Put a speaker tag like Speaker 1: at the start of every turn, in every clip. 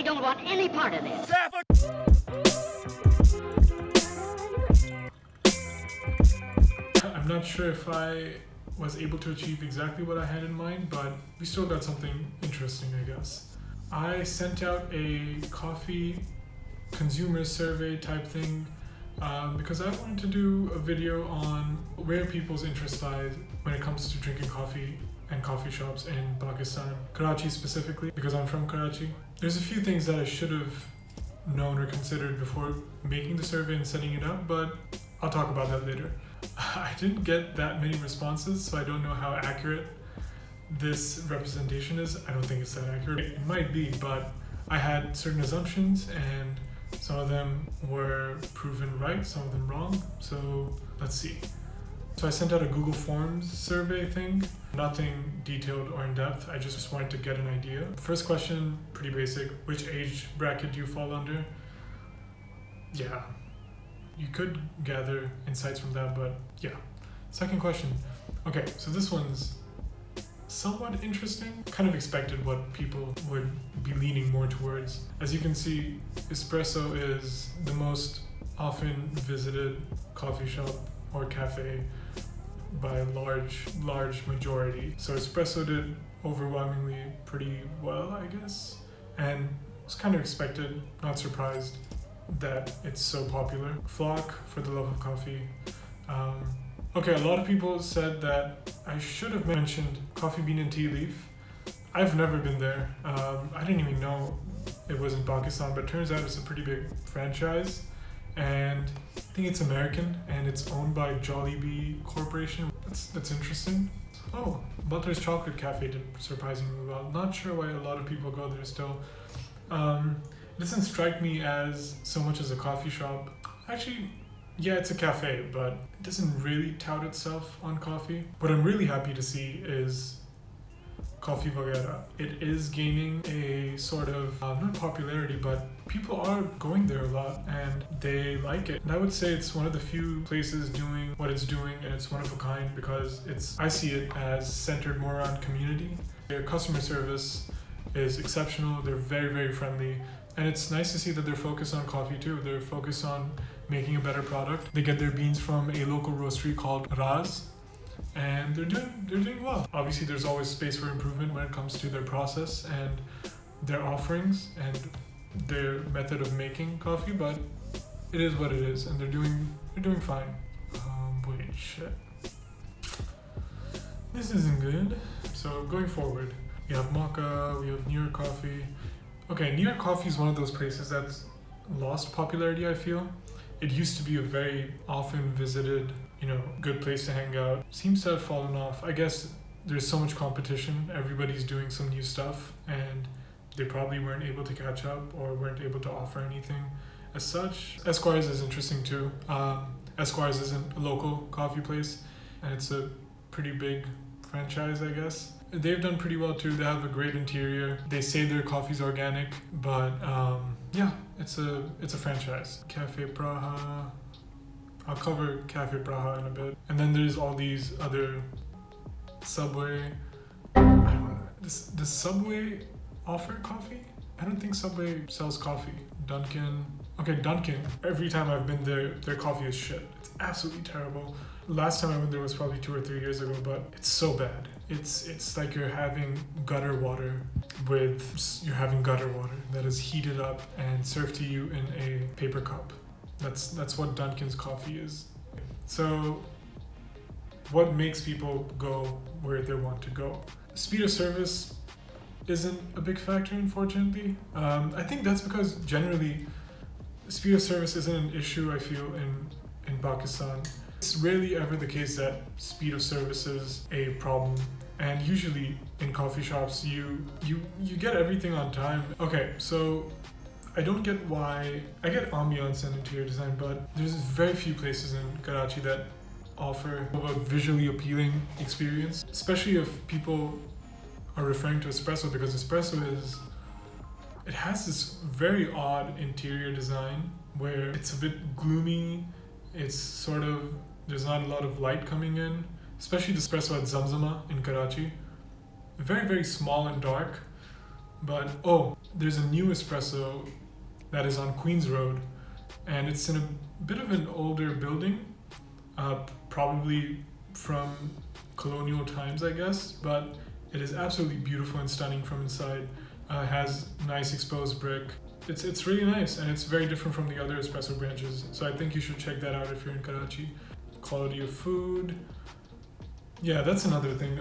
Speaker 1: don't want any part of this.
Speaker 2: I'm not sure if I was able to achieve exactly what I had in mind, but we still got something interesting, I guess. I sent out a coffee consumer survey type thing because I wanted to do a video on where people's interest lies when it comes to drinking coffee and coffee shops in Pakistan, Karachi specifically, because I'm from Karachi. There's a few things that I should have known or considered before making the survey and setting it up, but I'll talk about that later. I didn't get that many responses, so I don't know how accurate this representation is. I don't think it's that accurate. It might be, but I had certain assumptions and some of them were proven right, some of them wrong. So let's see. So I sent out a Google Forms survey thing. Nothing detailed or in depth. I just wanted to get an idea. First question, pretty basic. Which age bracket do you fall under? Yeah. You could gather insights from that, but yeah. Second question. Okay, so this one's somewhat interesting. Kind of expected what people would be leaning more towards. As you can see, espresso is the most often visited coffee shop or cafe by a large majority. So espresso did overwhelmingly pretty well, I guess. And it's kind of expected, not surprised that it's so popular. Flock, For the Love of Coffee. Okay, a lot of people said that I should have mentioned Coffee Bean and Tea Leaf. I've never been there. I didn't even know it was in Pakistan, but it turns out it's a pretty big franchise. And I think it's American and it's owned by Jollibee Corporation. That's interesting. Oh, Butler's Chocolate Cafe did surprisingly well. Not sure why a lot of people go there still. It doesn't strike me as so much as a coffee shop. Actually, yeah, it's a cafe, but it doesn't really tout itself on coffee. What I'm really happy to see is Coffee Vagera. It is gaining a sort of, not popularity, but people are going there a lot and they like it. And I would say it's one of the few places doing what it's doing, and it's one of a kind because I see it as centered more on community. Their customer service is exceptional. They're very, very friendly. And it's nice to see that they're focused on coffee too. They're focused on making a better product. They get their beans from a local roastery called Raz, and they're doing well. Obviously, there's always space for improvement when it comes to their process and their offerings and their method of making coffee, but it is what it is, and they're doing fine. Wait, shit. This isn't good. So going forward, we have Mocha, we have New York Coffee. Okay, New York Coffee is one of those places that's lost popularity, I feel. It used to be a very often visited, good place to hang out. Seems to have fallen off. I guess there's so much competition. Everybody's doing some new stuff and they probably weren't able to catch up or weren't able to offer anything as such. Esquire's is interesting too. Esquire's isn't a local coffee place and it's a pretty big franchise, I guess. They've done pretty well too. They have a great interior. They say their coffee's organic, but yeah, it's a franchise. Cafe Praha. I'll cover Cafe Praha in a bit. And then there's all these other Subway. I don't know. Does Subway offer coffee? I don't think Subway sells coffee. Dunkin'. Okay, Dunkin'. Every time I've been there, their coffee is shit. It's absolutely terrible. Last time I went there was probably 2 or 3 years ago, but it's so bad. It's like you're having gutter water that is heated up and served to you in a paper cup. That's what Dunkin's coffee is. So what makes people go where they want to go? Speed of service isn't a big factor, unfortunately. I think that's because generally speed of service isn't an issue, I feel, in Pakistan. It's rarely ever the case that speed of service is a problem. And usually in coffee shops, you get everything on time. Okay, so I don't get why. I get ambiance and interior design, but there's very few places in Karachi that offer a visually appealing experience, especially if people are referring to espresso, because espresso it has this very odd interior design where it's a bit gloomy. It's sort of, there's not a lot of light coming in, especially the espresso at Zamzama in Karachi. Very, very small and dark, But there's a new espresso that is on Queens Road, and it's in a bit of an older building, probably from colonial times, I guess, but it is absolutely beautiful and stunning from inside. It has nice exposed brick. It's really nice, and it's very different from the other espresso branches, so I think you should check that out if you're in Karachi. Quality of food. Yeah, that's another thing.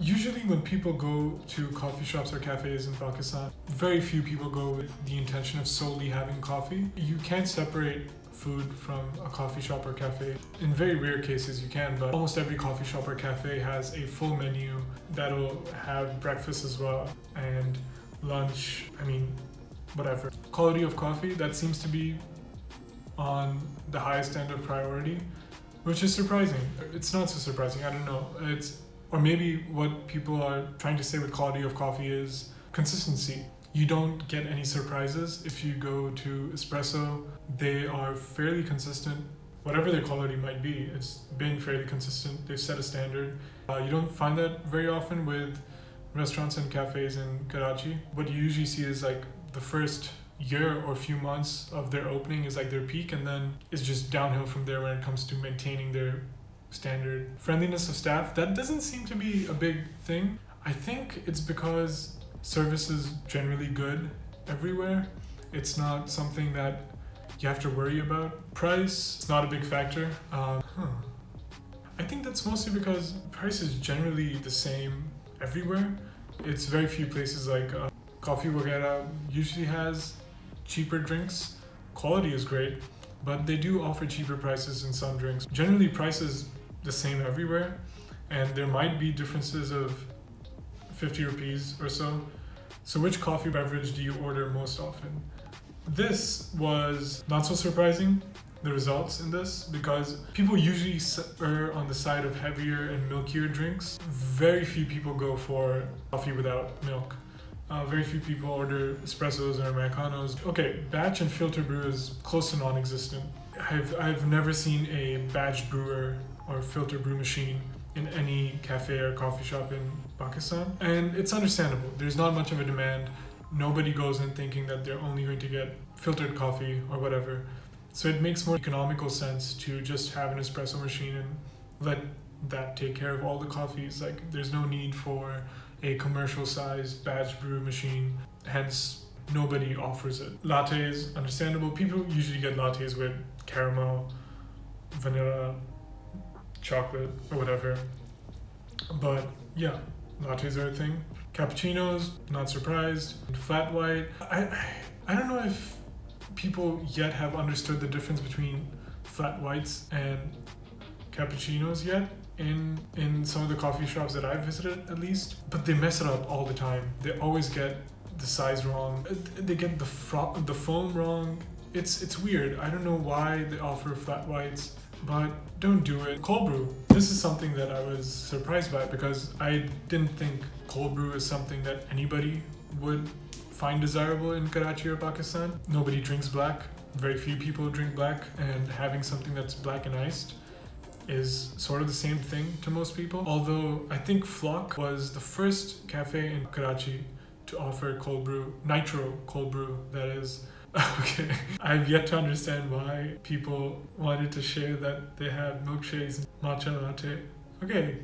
Speaker 2: Usually when people go to coffee shops or cafes in Pakistan, very few people go with the intention of solely having coffee. You can't separate food from a coffee shop or cafe. In very rare cases you can, but almost every coffee shop or cafe has a full menu that'll have breakfast as well, and lunch, whatever. Quality of coffee, that seems to be on the highest end of priority, which is surprising. It's not so surprising, I don't know. Or maybe what people are trying to say with quality of coffee is consistency. You don't get any surprises if you go to espresso. They are fairly consistent. Whatever their quality might be, it's been fairly consistent. They've set a standard. You don't find that very often with restaurants and cafes in Karachi. What you usually see is like the first year or few months of their opening is like their peak, and then it's just downhill from there when it comes to maintaining their standard. Friendliness of staff, that doesn't seem to be a big thing. I think it's because service is generally good everywhere. It's not something that you have to worry about. Price, it's not a big factor. I think that's mostly because price is generally the same everywhere. It's very few places like Coffee Wagera usually has cheaper drinks. Quality is great, but they do offer cheaper prices in some drinks. Generally, price is the same everywhere, and there might be differences of 50 rupees or so. So which coffee beverage do you order most often? This was not so surprising, the results in this, because people usually err on the side of heavier and milkier drinks. Very few people go for coffee without milk. Very few people order espressos or Americanos. Okay, batch and filter brew is close to non-existent. I've never seen a batch brewer or filter brew machine in any cafe or coffee shop in Pakistan. And it's understandable. There's not much of a demand. Nobody goes in thinking that they're only going to get filtered coffee or whatever. So it makes more economical sense to just have an espresso machine and let that take care of all the coffees. Like, there's no need for a commercial sized batch brew machine. Hence, nobody offers it. Lattes, understandable. People usually get lattes with caramel, vanilla, chocolate, or whatever. But yeah, lattes are a thing. Cappuccinos, not surprised. Flat white. I don't know if people yet have understood the difference between flat whites and cappuccinos yet in some of the coffee shops that I've visited, at least. But they mess it up all the time. They always get the size wrong. They get the foam wrong. It's weird. I don't know why they offer flat whites, but don't do it. Cold brew. This is something that I was surprised by, because I didn't think cold brew is something that anybody would find desirable in Karachi or Pakistan. Nobody drinks black. Very few people drink black, and having something that's black and iced is sort of the same thing to most people. Although I think Flock was the first cafe in Karachi to offer cold brew, nitro cold brew, that is. Okay, I've yet to understand why people wanted to share that they have milkshakes and matcha latte. Okay,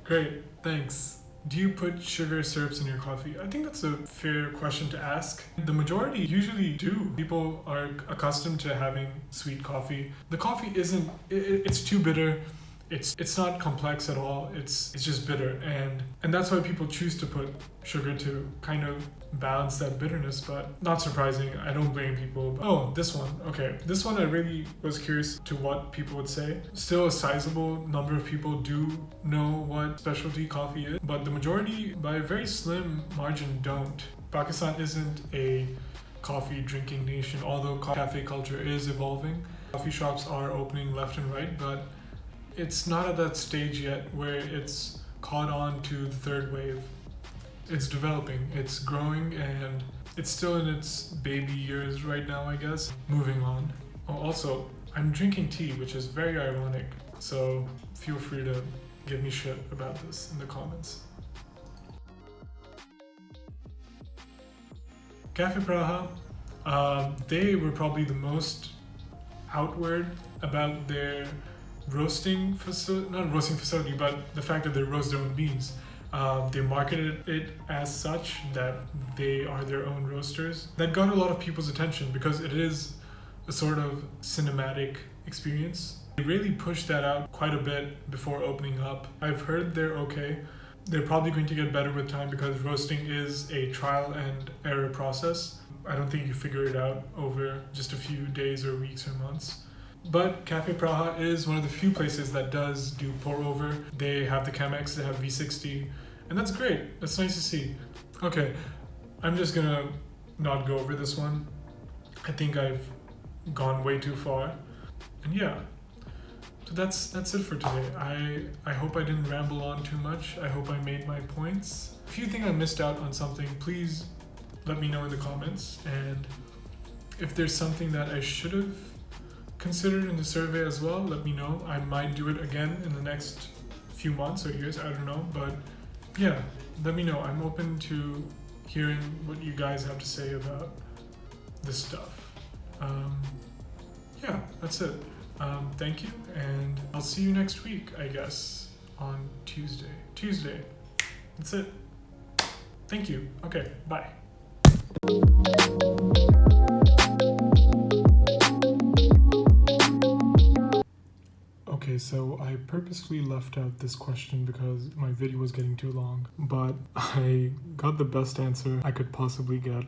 Speaker 2: great, thanks. Do you put sugar syrups in your coffee? I think that's a fair question to ask. The majority usually do. People are accustomed to having sweet coffee. The coffee isn't, it's too bitter. It's not complex at all. It's just bitter, and that's why people choose to put sugar to kind of balance that bitterness. But not surprising. I don't blame people. Oh, this one. Okay, this one I really was curious to what people would say. Still, a sizable number of people do know what specialty coffee is, but the majority, by a very slim margin, don't. Pakistan isn't a coffee drinking nation, although cafe culture is evolving. Coffee shops are opening left and right, but it's not at that stage yet where it's caught on to the third wave. It's developing, it's growing, and it's still in its baby years right now, I guess. Moving on. Oh, also, I'm drinking tea, which is very ironic, so feel free to give me shit about this in the comments. Cafe Praha, they were probably the most outward about their roasting facility, not roasting facility, but the fact that they roast their own beans. They marketed it as such that they are their own roasters. That got a lot of people's attention because it is a sort of cinematic experience. They really pushed that out quite a bit before opening up. I've heard they're okay. They're probably going to get better with time because roasting is a trial and error process. I don't think you figure it out over just a few days or weeks or months. But Cafe Praha is one of the few places that does do pour over. They have the Chemex, they have V60, and that's great. That's nice to see. Okay, I'm just gonna not go over this one. I think I've gone way too far. And yeah, so that's it for today. I hope I didn't ramble on too much. I hope I made my points. If you think I missed out on something, please let me know in the comments. And if there's something that I should have considered in the survey as well, let me know. I might do it again in the next few months or years, I don't know. But yeah, let me know. I'm open to hearing what you guys have to say about this stuff. Yeah, that's it. Thank you, and I'll see you next week, I guess, on Tuesday. That's it. Thank you. Okay, bye. Okay, so I purposely left out this question because my video was getting too long, but I got the best answer I could possibly get.